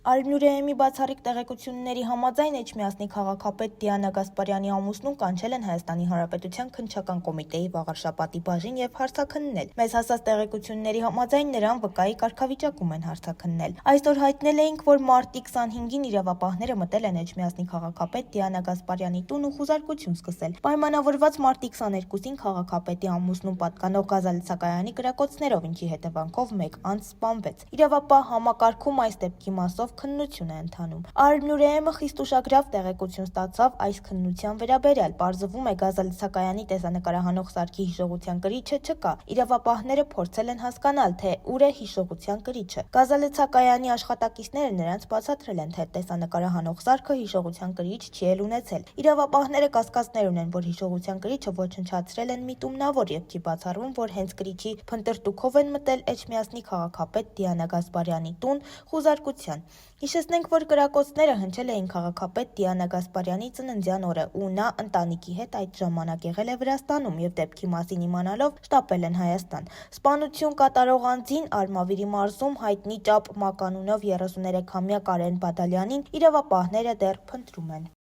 Արմնուրեեմի բացառիկ տեղեկությունների համաձայն Էջմիածնի քաղաքապետ Դիանա Գասպարյանի ամուսնուն կանչել են Հայաստանի Հանրապետության քննչական կոմիտեի վաղարշապատի բաժին եւ հարցաքննել։ Մեզ հասած տեղեկությունների համաձայն նրան վկայի կարգավիճակում են հարցաքննել։ Այսօր հայտնել էինք, որ մարտի 25-ին իրավապահները մտել են Էջմիածնի քաղաքապետ Դիանա Գասպարյանի տուն ու խուզարկություն սկսել։ Պայմանավորված մարտի 22-ին քաղաքապետի ամուսնուն պատկանող գազալցակայանի կրակոցներով, ինչի հետևանքով մեկ անձ սպանվեց։ Իրավապահ համակարգում այս դեպքի մասով քննություն է ընթանում։ Արմնուրեեմը խիստ ուշագրավ տեղեկություն ստացավ այս քննության վերաբերյալ։ Պարզվում է գազալցակայանի տեսանկարահանող սարքի հիշողության կրիչը չկա։ Իրավապահները փորձել են հասկանալ, թե ուր է հիշողության կրիչը։ Գազալցակայանի աշխատակիցները նրանց բացատրել են, թե տեսանկարահանող սարքը հիշողության կրիչ չի էլ ունեցել։ Իրավապահները կասկածներ ունեն, որ հիշողության կրիչը ոչնչացրել են միտումնավոր եւ չի բացառվում, որ հենց կրիչի փնտրտուքով են մտել Էջմիածնի քաղաքապետ Դիանա Գասպարյանի տուն խուզարկության։ Հիշեցնենք, որ կրակոցները հնչել էին քաղաքապետ Դիանա Գասպարյանի ծննդյան օրը, ու նա ընտանիքի հետ այդ ժամանակ եղել է Վրաստանում եւ դեպքի մասին իմանալով շտապել են Հայաստան։ Սպանություն կատարող անձին Արմավիրի մարզում հայտնի Ճապ մականունով 33-ամյա Կարեն Բադալյանին իրավապահները դեռ փնտրում են։